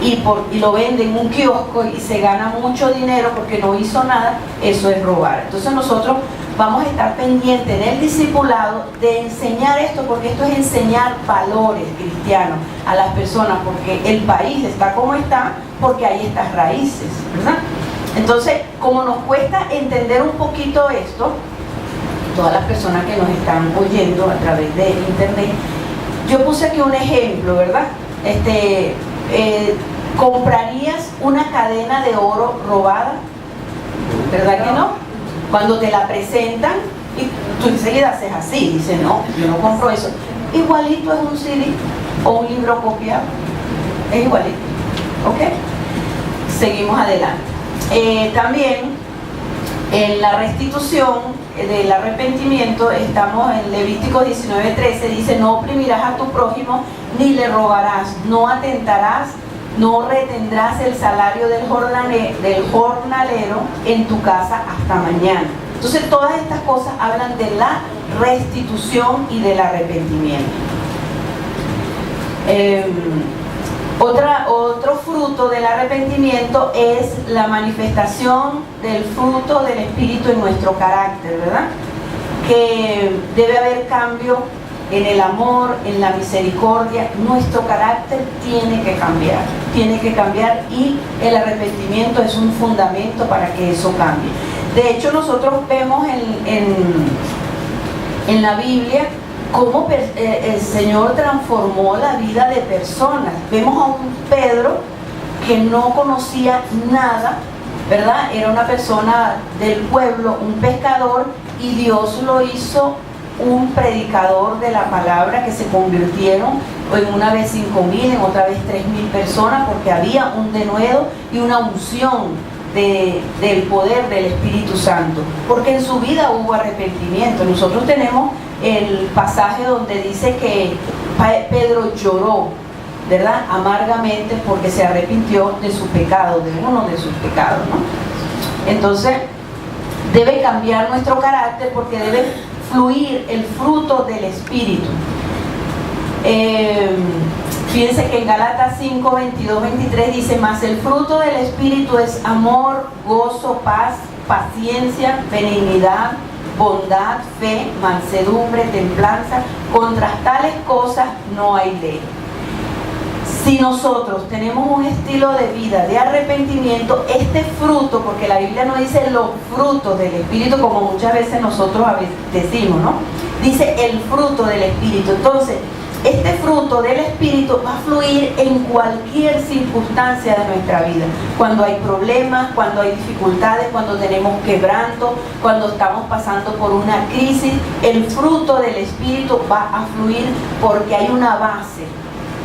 y lo vende en un kiosco y se gana mucho dinero porque no hizo nada, eso es robar. Entonces nosotros vamos a estar pendientes en el discipulado de enseñar esto, porque esto es enseñar valores cristianos a las personas, porque el país está como está, porque hay estas raíces, ¿verdad? Entonces, como nos cuesta entender un poquito esto, todas las personas que nos están oyendo a través de internet, yo puse aquí un ejemplo, ¿verdad? ¿Comprarías una cadena de oro robada? ¿Verdad que no? Cuando te la presentan y tú enseguida haces así, dices, no, yo no compro eso. Igualito es un CD o un libro copiado, es igualito, ¿ok? Seguimos adelante. También en la restitución del arrepentimiento, estamos en Levítico 19:13, dice, no oprimirás a tu prójimo, ni le robarás, no atentarás, no retendrás el salario del jornalero en tu casa hasta mañana. Entonces todas estas cosas hablan de la restitución y del arrepentimiento. Otro fruto del arrepentimiento es la manifestación del fruto del Espíritu en nuestro carácter, ¿verdad? Que debe haber cambio en el amor, en la misericordia. Nuestro carácter tiene que cambiar y el arrepentimiento es un fundamento para que eso cambie. De hecho, nosotros vemos en la Biblia cómo el Señor transformó la vida de personas. Vemos a un Pedro que no conocía nada, ¿verdad? Era una persona del pueblo, un pescador, y Dios lo hizo un predicador de la palabra, que se convirtieron en una vez 5,000, en otra vez 3,000 personas, porque había un denuedo y una unción del poder del Espíritu Santo, porque en su vida hubo arrepentimiento. Nosotros tenemos el pasaje donde dice que Pedro lloró, ¿verdad?, amargamente, porque se arrepintió de su pecado, de uno de sus pecados, ¿no? Entonces debe cambiar nuestro carácter, porque debe fluir el fruto del Espíritu. Fíjense que en Gálatas 5, 22, 23 dice, mas el fruto del Espíritu es amor, gozo, paz, paciencia, benignidad, bondad, fe, mansedumbre, templanza. Contra tales cosas no hay ley. Si nosotros tenemos un estilo de vida de arrepentimiento, este fruto, porque la Biblia no dice los frutos del Espíritu como muchas veces nosotros decimos, ¿no? Dice el fruto del Espíritu. Entonces, este fruto del Espíritu va a fluir en cualquier circunstancia de nuestra vida. Cuando hay problemas, cuando hay dificultades, cuando tenemos quebranto, cuando estamos pasando por una crisis, el fruto del Espíritu va a fluir, porque hay una base,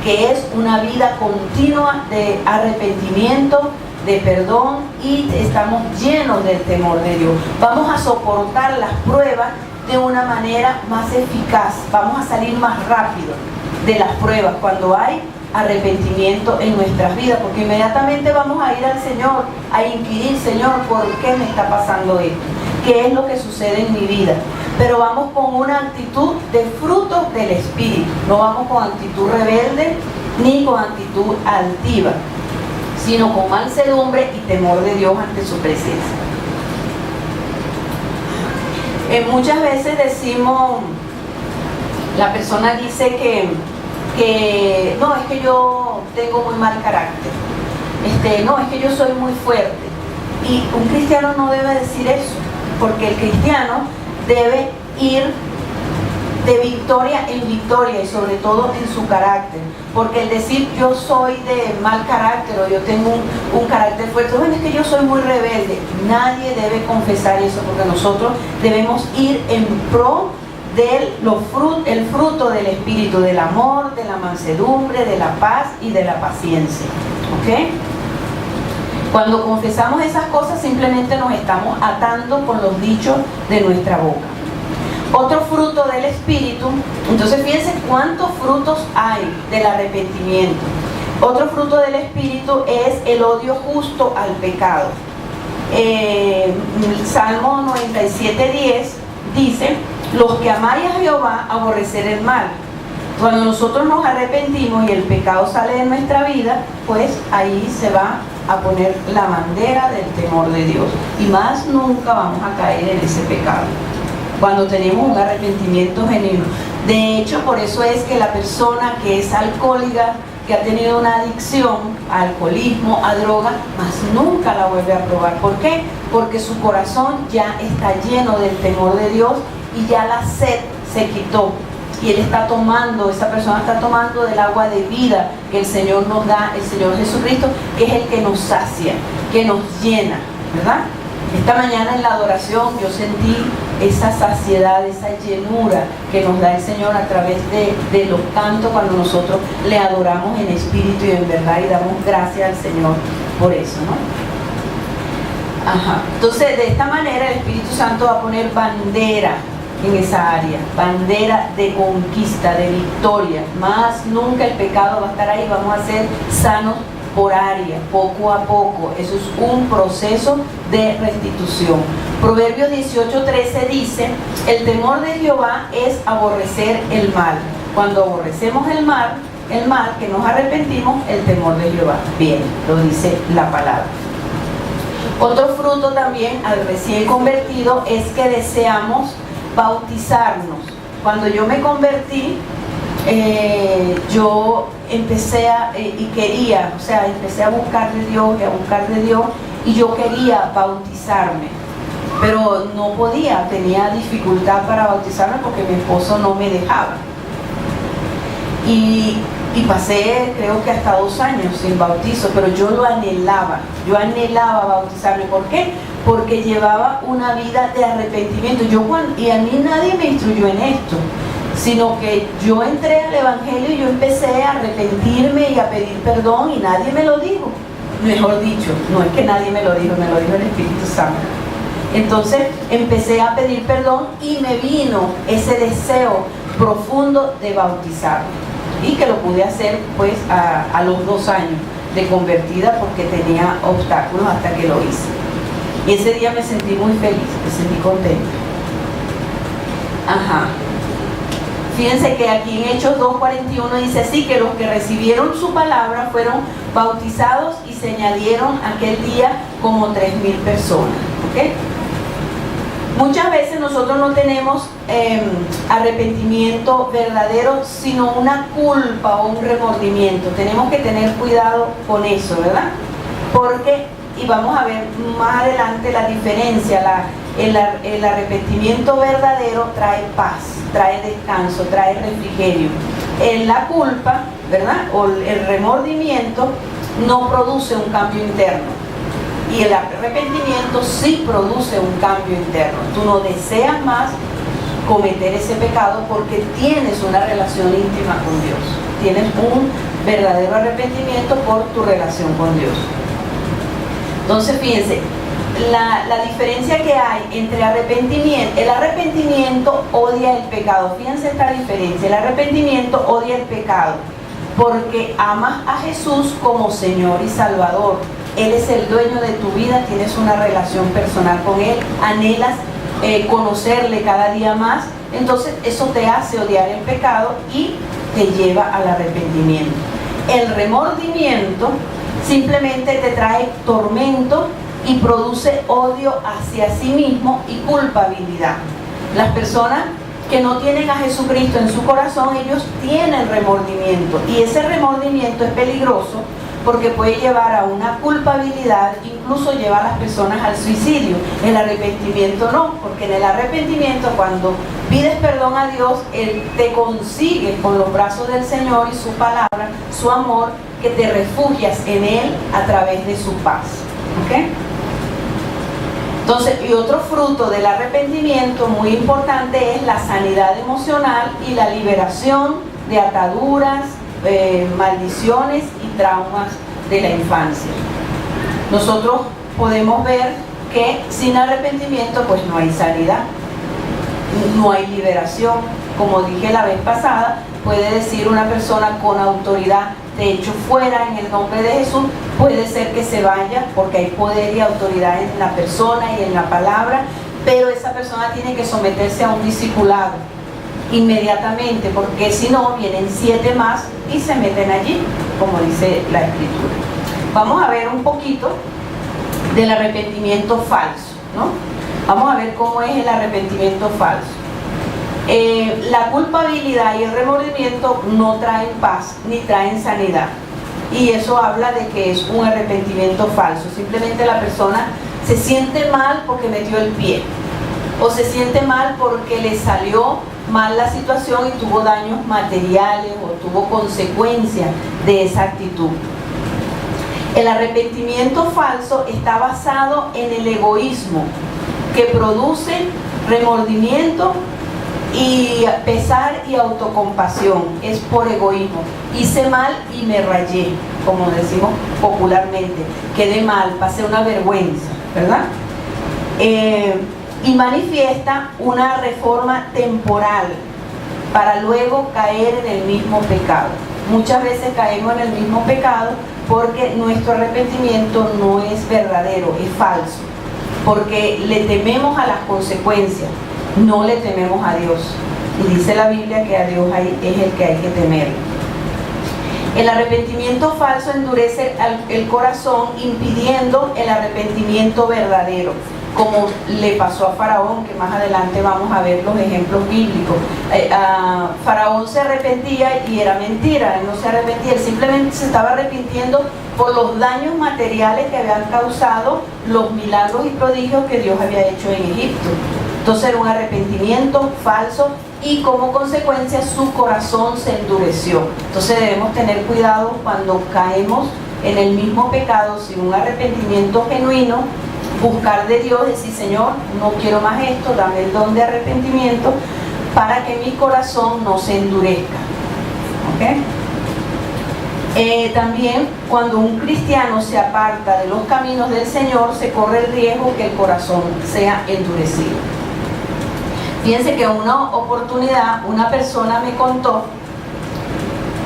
que es una vida continua de arrepentimiento, de perdón, y estamos llenos del temor de Dios. Vamos a soportar las pruebas de una manera más eficaz, vamos a salir más rápido de las pruebas cuando hay arrepentimiento en nuestras vidas, porque inmediatamente vamos a ir al Señor a inquirir, Señor, ¿por qué me está pasando esto? ¿Qué es lo que sucede en mi vida? Pero vamos con una actitud de fruto del Espíritu, no vamos con actitud rebelde ni con actitud altiva, sino con mansedumbre y temor de Dios ante su presencia. Muchas veces decimos, la persona dice que no, es que yo tengo muy mal carácter, no, es que yo soy muy fuerte. Y un cristiano no debe decir eso, porque el cristiano debe ir de victoria en victoria, y sobre todo en su carácter, porque el decir yo soy de mal carácter o yo tengo un carácter fuerte, bueno, es que yo soy muy rebelde, nadie debe confesar eso, porque nosotros debemos ir en pro del fruto del Espíritu, del amor, de la mansedumbre, de la paz y de la paciencia, ¿ok? Cuando confesamos esas cosas simplemente nos estamos atando con los dichos de nuestra boca. Otro fruto del Espíritu, entonces fíjense cuántos frutos hay del arrepentimiento. Otro fruto del Espíritu es el odio justo al pecado. Salmo 97:10 dice: los que amáis a Jehová aborrecer el mal. Cuando nosotros nos arrepentimos y el pecado sale de nuestra vida, pues ahí se va a poner la bandera del temor de Dios. Y más nunca vamos a caer en ese pecado, cuando tenemos un arrepentimiento genuino. De hecho, por eso es que la persona que es alcohólica, que ha tenido una adicción a alcoholismo, a droga, más nunca la vuelve a probar. ¿Por qué? Porque su corazón ya está lleno del temor de Dios y ya la sed se quitó. Y él está tomando, esa persona está tomando del agua de vida que el Señor nos da, el Señor Jesucristo, que es el que nos sacia, que nos llena, ¿verdad? Esta mañana en la adoración yo sentí esa saciedad, esa llenura que nos da el Señor a través de los cantos, cuando nosotros le adoramos en espíritu y en verdad, y damos gracias al Señor por eso, ¿no? Ajá. Entonces, de esta manera el Espíritu Santo va a poner bandera en esa área, bandera de conquista, de victoria. Más nunca el pecado va a estar ahí, vamos a ser sanos por área, poco a poco. Eso es un proceso de restitución. Proverbios 18:13 dice: el temor de Jehová es aborrecer el mal. Cuando aborrecemos el mal, que nos arrepentimos, el temor de Jehová. Bien, lo dice la palabra. Otro fruto también al recién convertido es que deseamos bautizarnos. Cuando yo me convertí, yo empecé empecé a buscar de Dios, y yo quería bautizarme, pero no podía, tenía dificultad para bautizarme porque mi esposo no me dejaba. Y pasé, creo que hasta 2 años sin bautizo, pero yo anhelaba bautizarme. ¿Por qué? Porque llevaba una vida de arrepentimiento. Y a mí nadie me instruyó en esto, sino que yo entré al Evangelio y yo empecé a arrepentirme y a pedir perdón, y nadie me lo dijo. Mejor dicho, no es que nadie me lo dijo, me lo dijo el Espíritu Santo. Entonces empecé a pedir perdón y me vino ese deseo profundo de bautizarme, y que lo pude hacer pues a los 2 años de convertida, porque tenía obstáculos hasta que lo hice. Y ese día me sentí muy feliz, me sentí contenta. Ajá. Fíjense que aquí en Hechos 2:41 dice así: que los que recibieron su palabra fueron bautizados y se añadieron aquel día como 3,000 personas. ¿Okay? Muchas veces nosotros no tenemos arrepentimiento verdadero, sino una culpa o un remordimiento. Tenemos que tener cuidado con eso, ¿verdad? Porque, y vamos a ver más adelante la diferencia, el arrepentimiento verdadero trae paz, trae descanso, trae refrigerio. La culpa, ¿verdad?, o el remordimiento no produce un cambio interno. Y el arrepentimiento sí produce un cambio interno. Tú no deseas más cometer ese pecado porque tienes una relación íntima con Dios. Tienes un verdadero arrepentimiento por tu relación con Dios. Entonces, fíjense, la diferencia que hay entre arrepentimiento. El arrepentimiento odia el pecado. Fíjense esta diferencia. El arrepentimiento odia el pecado porque amas a Jesús como Señor y Salvador. Él es el dueño de tu vida, tienes una relación personal con Él, anhelas conocerle cada día más. Entonces eso te hace odiar el pecado y te lleva al arrepentimiento. El remordimiento simplemente te trae tormento y produce odio hacia sí mismo y culpabilidad. Las personas que no tienen a Jesucristo en su corazón, ellos tienen remordimiento, y ese remordimiento es peligroso porque puede llevar a una culpabilidad, incluso lleva a las personas al suicidio. El arrepentimiento no, porque en el arrepentimiento, cuando pides perdón a Dios, Él te consigue con los brazos del Señor y su palabra, su amor, que te refugias en Él a través de su paz. ¿Okay? Entonces, y otro fruto del arrepentimiento muy importante es la sanidad emocional y la liberación de ataduras, maldiciones y traumas de la infancia. Nosotros podemos ver que sin arrepentimiento pues no hay sanidad, no hay liberación. Como dije la vez pasada, puede decir una persona con autoridad: te echo fuera en el nombre de Jesús. Puede ser que se vaya porque hay poder y autoridad en la persona y en la palabra, pero esa persona tiene que someterse a un discipulado inmediatamente, porque si no vienen 7 más y se meten allí, como dice la Escritura. Vamos a ver un poquito del arrepentimiento falso, ¿no? Vamos a ver cómo es el arrepentimiento falso. La culpabilidad y el remordimiento no traen paz ni traen sanidad, y eso habla de que es un arrepentimiento falso. Simplemente la persona se siente mal porque metió el pie, o se siente mal porque le salió mal la situación y tuvo daños materiales o tuvo consecuencias de esa actitud. El arrepentimiento falso está basado en el egoísmo, que produce remordimiento y pesar y autocompasión. Es por egoísmo. Hice mal y me rayé, como decimos popularmente. Quedé mal, pasé una vergüenza, ¿verdad? Y manifiesta una reforma temporal para luego caer en el mismo pecado. Muchas veces caemos en el mismo pecado porque nuestro arrepentimiento no es verdadero, es falso, porque le tememos a las consecuencias, no le tememos a Dios. Y dice la Biblia que a Dios es el que hay que temer. El arrepentimiento falso endurece el corazón, impidiendo el arrepentimiento verdadero, como le pasó a Faraón, que más adelante vamos a ver los ejemplos bíblicos. Faraón se arrepentía y era mentira, él no se arrepentía, él simplemente se estaba arrepintiendo por los daños materiales que habían causado los milagros y prodigios que Dios había hecho en Egipto. Entonces era un arrepentimiento falso y como consecuencia su corazón se endureció. Entonces debemos tener cuidado cuando caemos en el mismo pecado sin un arrepentimiento genuino. Buscar de Dios, decir: Señor, no quiero más esto, dame el don de arrepentimiento para que mi corazón no se endurezca. ¿Okay? También cuando un cristiano se aparta de los caminos del Señor, se corre el riesgo que el corazón sea endurecido. Fíjense que en una oportunidad una persona me contó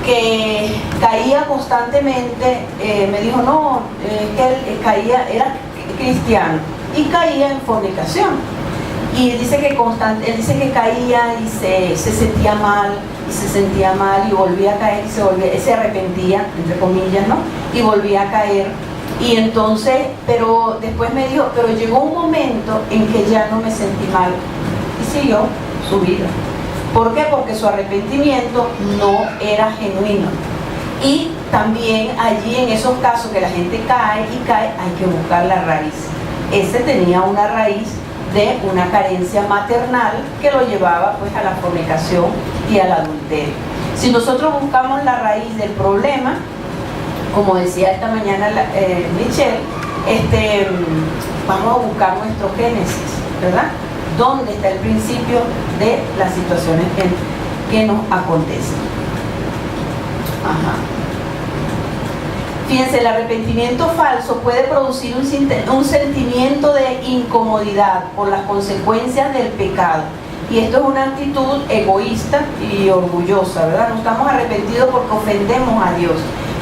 que caía constantemente, me dijo: no, que él caía, era cristiano y caía en fornicación, y dice que él dice que caía y se sentía mal y se sentía mal y volvía a caer y se arrepentía, entre comillas, ¿no? Y volvía a caer. Y entonces, pero después me dijo: pero llegó un momento en que ya no me sentí mal, y siguió su vida. ¿Por qué? Porque su arrepentimiento no era genuino. Y también allí, en esos casos que la gente cae y cae, hay que buscar la raíz. Ese tenía una raíz de una carencia maternal que lo llevaba pues a la fornicación y al adulterio. Si nosotros buscamos la raíz del problema, como decía esta mañana Michelle, vamos a buscar nuestro génesis, ¿verdad? ¿Dónde está el principio de las situaciones que nos acontecen? Ajá. Fíjense, el arrepentimiento falso puede producir un sentimiento de incomodidad por las consecuencias del pecado. Y esto es una actitud egoísta y orgullosa, ¿verdad? No estamos arrepentidos porque ofendemos a Dios.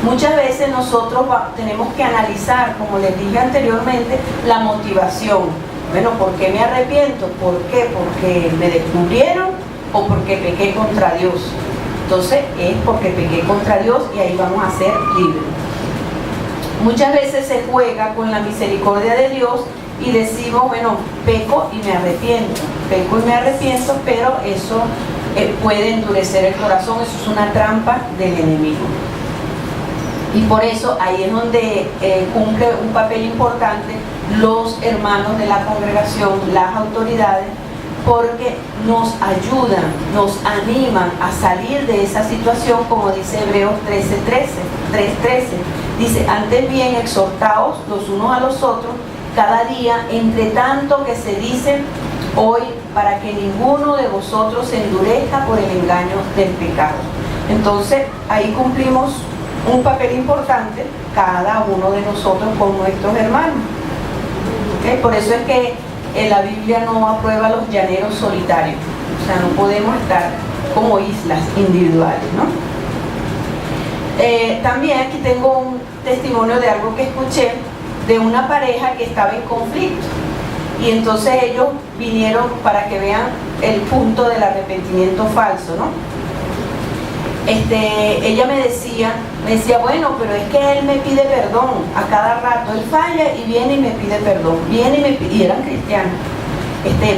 Muchas veces nosotros tenemos que analizar, como les dije anteriormente, la motivación. Bueno, ¿por qué me arrepiento? ¿Por qué? ¿Porque me descubrieron o porque pequé contra Dios? Entonces es porque pequé contra Dios y ahí vamos a ser libres. Muchas veces se juega con la misericordia de Dios y decimos: bueno, peco y me arrepiento, pero eso puede endurecer el corazón. Eso es una trampa del enemigo. Y por eso ahí es donde cumple un papel importante los hermanos de la congregación, las autoridades, porque nos ayudan, nos animan a salir de esa situación, como dice Hebreos 3:13. Dice: antes bien, exhortaos los unos a los otros cada día, entre tanto que se dice hoy, para que ninguno de vosotros se endurezca por el engaño del pecado. Entonces ahí cumplimos un papel importante cada uno de nosotros con nuestros hermanos. ¿Okay? Por eso es que la Biblia no aprueba los llaneros solitarios. O sea, no podemos estar como islas individuales, ¿no? También aquí tengo un testimonio de algo que escuché de una pareja que estaba en conflicto. Y entonces ellos vinieron para que vean el punto del arrepentimiento falso, ¿no? Ella me decía, bueno, pero es que él me pide perdón a cada rato, él falla y viene y me pide perdón, y eran cristianos,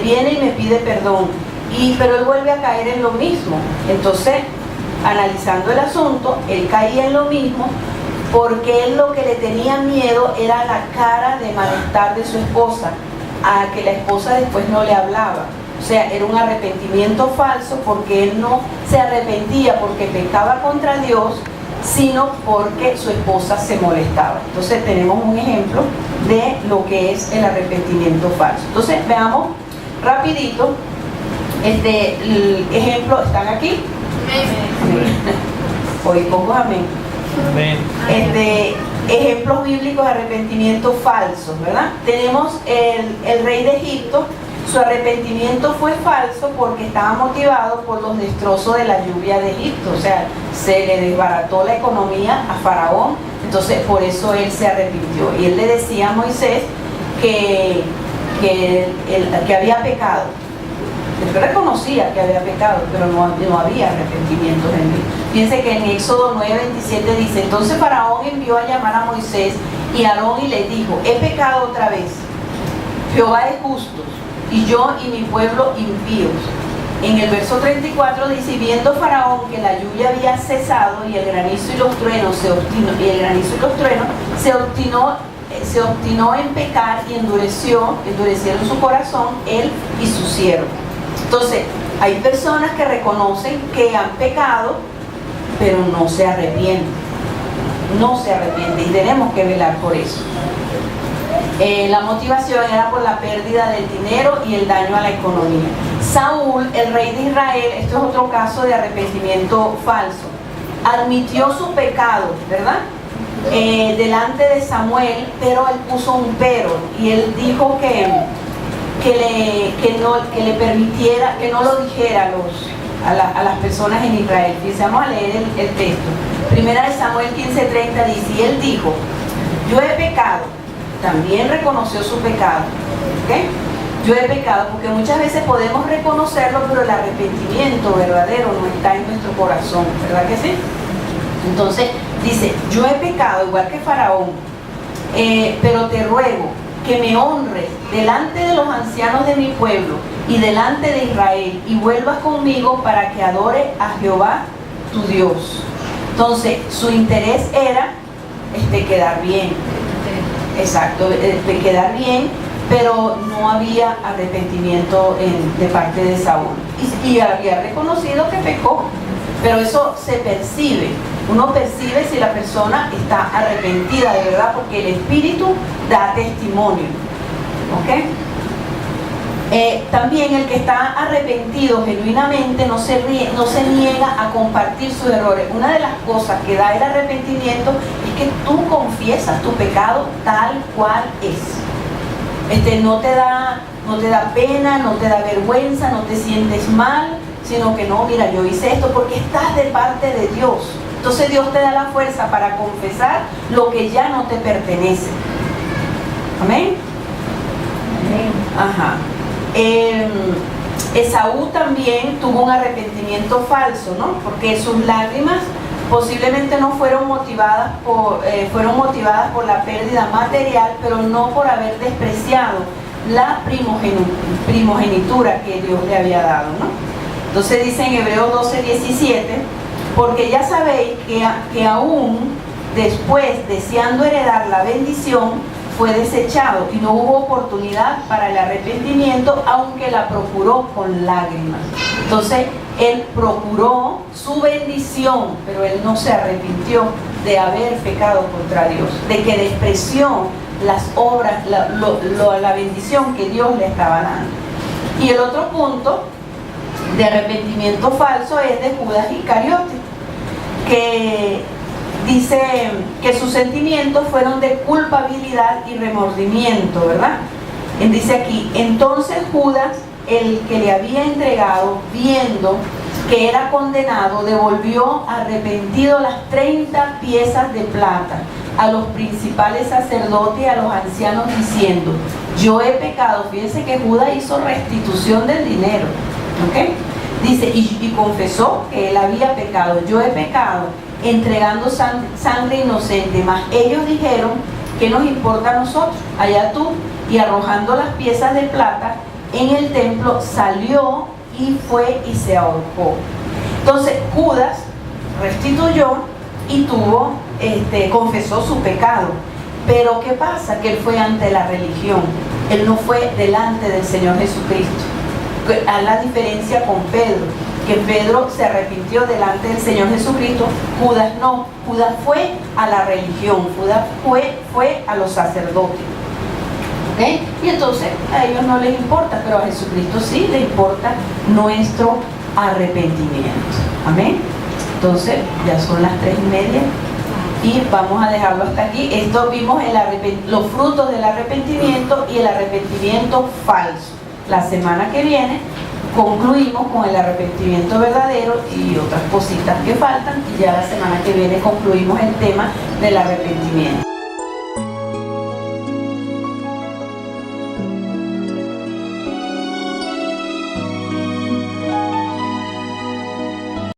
viene y me pide perdón, pero él vuelve a caer en lo mismo. Entonces, analizando el asunto, él caía en lo mismo porque él lo que le tenía miedo era la cara de malestar de su esposa, a que la esposa después no le hablaba. O sea, era un arrepentimiento falso porque él no se arrepentía porque pecaba contra Dios, sino porque su esposa se molestaba. Entonces tenemos un ejemplo de lo que es el arrepentimiento falso. Entonces veamos rapidito, el ejemplo, ¿están aquí? Amén. Hoy pocos amén. Amén. Ejemplos bíblicos de arrepentimiento falso, ¿verdad? Tenemos el rey de Egipto. Su arrepentimiento fue falso porque estaba motivado por los destrozos de la lluvia de Egipto. O sea, se le desbarató la economía a Faraón, entonces por eso él se arrepintió. Y él le decía a Moisés que había pecado. Él reconocía que había pecado, pero no había arrepentimiento en él. Fíjense que en Éxodo 9:27 dice: entonces Faraón envió a llamar a Moisés y a Aarón y les dijo: he pecado otra vez. Jehová es justo, y yo y mi pueblo impíos. En el verso 34 dice: viendo Faraón que la lluvia había cesado y el granizo y los truenos se obstinó en pecar y endurecieron su corazón él y su siervo. Entonces, hay personas que reconocen que han pecado, pero no se arrepienten. No se arrepienten y tenemos que velar por eso. La motivación era por la pérdida del dinero y el daño a la economía. Saúl, el rey de Israel, esto es otro caso de arrepentimiento falso, admitió su pecado, ¿verdad? Delante de Samuel, pero él puso un pero y él dijo que le permitiera, que no lo dijera a las personas en Israel. Dice, vamos a leer el texto. Primera de Samuel 15:30 dice: y él dijo: yo he pecado. También reconoció su pecado. ¿Okay? Yo he pecado, porque muchas veces podemos reconocerlo, pero el arrepentimiento verdadero no está en nuestro corazón, ¿verdad que sí? Entonces dice: yo he pecado igual que Faraón, pero te ruego que me honres delante de los ancianos de mi pueblo y delante de Israel, y vuelvas conmigo para que adore a Jehová tu Dios. Entonces su interés era quedar bien. Exacto, de quedar bien, pero no había arrepentimiento de parte de Saúl. Y había reconocido que pecó, pero eso se percibe. Uno percibe si la persona está arrepentida de verdad, porque el Espíritu da testimonio. ¿Ok? También el que está arrepentido genuinamente no se niega a compartir sus errores. Una de las cosas que da el arrepentimiento es que tú confiesas tu pecado tal cual es. No te da pena, no te da vergüenza, no te sientes mal, sino que no, mira, yo hice esto porque estás de parte de Dios. Entonces Dios te da la fuerza para confesar lo que ya no te pertenece. Amén. Amén. Ajá. Esaú también tuvo un arrepentimiento falso, ¿no? Porque sus lágrimas posiblemente no fueron motivadas por la pérdida material, pero no por haber despreciado la primogenitura que Dios le había dado, ¿no? Entonces dice en Hebreos 12:17: porque ya sabéis que aún después, deseando heredar la bendición, fue desechado y no hubo oportunidad para el arrepentimiento, aunque la procuró con lágrimas. Entonces él procuró su bendición, pero él no se arrepintió de haber pecado contra Dios, de que despreció las obras, la bendición que Dios le estaba dando. Y el otro punto de arrepentimiento falso es de Judas Iscariote, que dice que sus sentimientos fueron de culpabilidad y remordimiento, ¿verdad? Dice aquí, entonces Judas, el que le había entregado, viendo que era condenado, devolvió arrepentido las 30 piezas de plata a los principales sacerdotes y a los ancianos, diciendo, yo he pecado. Fíjense que Judas hizo restitución del dinero, ¿ok? Dice, y confesó que él había pecado. Yo he pecado entregando sangre inocente. Mas ellos dijeron, ¿qué nos importa a nosotros? Allá tú. Y arrojando las piezas de plata en el templo, salió y fue y se ahorcó. Entonces Judas restituyó y confesó su pecado. Pero ¿qué pasa? Que él fue ante la religión. Él no fue delante del Señor Jesucristo. A la diferencia con Pedro, que Pedro se arrepintió delante del Señor Jesucristo. Judas no. Judas fue a la religión. Judas fue a los sacerdotes. ¿Okay? Y entonces a ellos no les importa, pero a Jesucristo sí le importa nuestro arrepentimiento. Amén. Entonces ya son las 3:30 y vamos a dejarlo hasta aquí. Esto vimos los frutos del arrepentimiento y el arrepentimiento falso. La semana que viene concluimos con el arrepentimiento verdadero y otras cositas que faltan, y ya la semana que viene concluimos el tema del arrepentimiento.